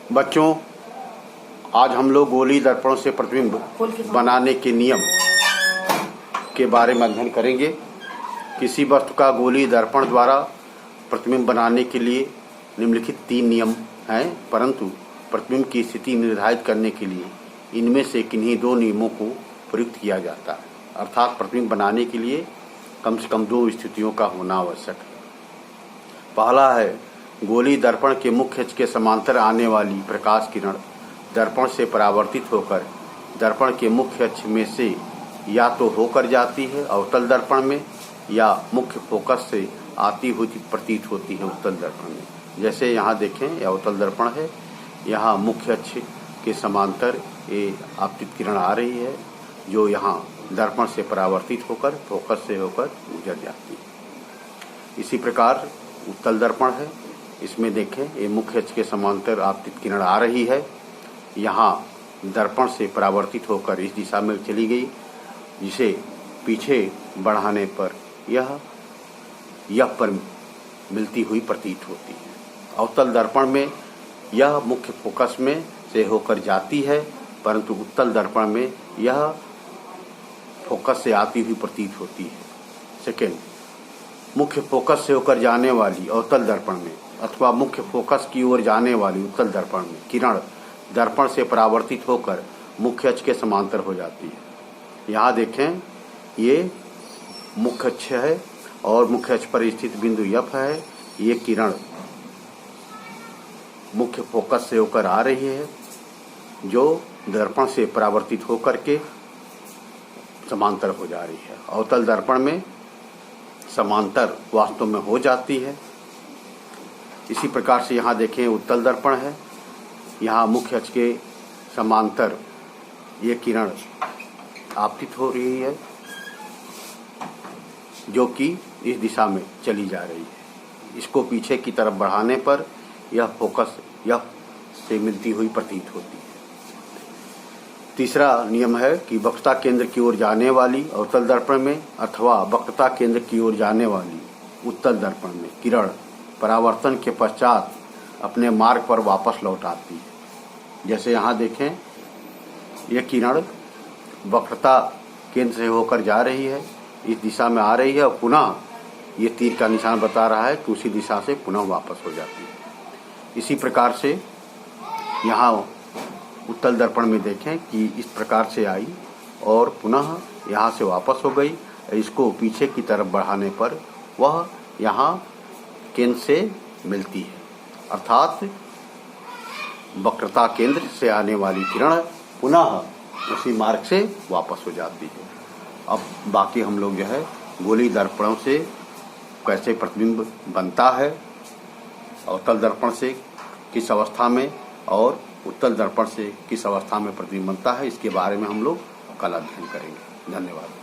बच्चों, आज हम लोग गोली दर्पण से प्रतिबिंब बनाने के नियम के बारे में अध्ययन करेंगे। किसी वस्तु का गोली दर्पण द्वारा प्रतिबिंब बनाने के लिए निम्नलिखित 3 नियम हैं, परंतु प्रतिबिंब की स्थिति निर्धारित करने के लिए इनमें से किन्हीं 2 नियमों को प्रयुक्त किया जाता है। अर्थात प्रतिबिंब बनाने के लिए कम से कम 2 स्थितियों का होना आवश्यक है। पहला है, गोली दर्पण के मुख्य अक्ष के समांतर आने वाली प्रकाश किरण दर्पण से परावर्तित होकर दर्पण के मुख्य अक्ष में से या तो होकर जाती है अवतल दर्पण में, या मुख्य फोकस से आती हुई प्रतीत होती है उत्तल दर्पण में। जैसे यहाँ देखें, यह अवतल दर्पण है, यहाँ मुख्य अक्ष के समांतर ये आपतित किरण आ रही है जो यहाँ दर्पण से परावर्तित होकर फोकस से होकर गुजर जाती है। इसी प्रकार उत्तल दर्पण है, इसमें देखें ये मुख्य अक्ष के समांतर आपतित किरण आ रही है, यहाँ दर्पण से परावर्तित होकर इस दिशा में चली गई, जिसे पीछे बढ़ाने पर यह पर मिलती हुई प्रतीत होती है। अवतल दर्पण में यह मुख्य फोकस में से होकर जाती है, परंतु उत्तल दर्पण में यह फोकस से आती हुई प्रतीत होती है। सेकेंड, मुख्य फोकस से होकर जाने वाली अवतल दर्पण में अथवा मुख्य फोकस की ओर जाने वाली उत्तल दर्पण में किरण दर्पण से परावर्तित होकर मुख्य अक्ष के समांतर हो जाती है। यहाँ देखें, ये मुख्य अक्ष है और मुख्य अक्ष पर स्थित बिंदु F है। ये किरण मुख्य फोकस से होकर आ रही है जो दर्पण से परावर्तित होकर के समांतर हो जा रही है। अवतल दर्पण में समांतर वास्तव में हो जाती है। इसी प्रकार से यहाँ देखें, उत्तल दर्पण है, यहाँ मुख्य अक्ष के समांतर ये किरण आपतित हो रही है जो कि इस दिशा में चली जा रही है। इसको पीछे की तरफ बढ़ाने पर यह फोकस यह से मिलती हुई प्रतीत होती है। तीसरा नियम है कि वक्रता केंद्र की ओर जाने वाली अवतल दर्पण में अथवा वक्रता केंद्र की ओर जाने वाली उत्तल दर्पण में किरण परावर्तन के पश्चात अपने मार्ग पर वापस लौट आती है। जैसे यहाँ देखें, यह किरण वक्रता केंद्र से होकर जा रही है, इस दिशा में आ रही है और पुनः ये तीर का निशान बता रहा है कि उसी दिशा से पुनः वापस हो जाती है। इसी प्रकार से यहाँ उत्तल दर्पण में देखें कि इस प्रकार से आई और पुनः यहाँ से वापस हो गई। इसको पीछे की तरफ बढ़ाने पर वह यहाँ केंद्र से मिलती है, अर्थात वक्रता केंद्र से आने वाली किरण पुनः उसी मार्ग से वापस हो जाती है। अब बाकी हम लोग जो है गोली दर्पणों से कैसे प्रतिबिंब बनता है, अवतल दर्पण से किस अवस्था में और उत्तल दर्पण से किस अवस्था में प्रतिबिंब बनता है, इसके बारे में हम लोग कल अध्ययन करेंगे। धन्यवाद।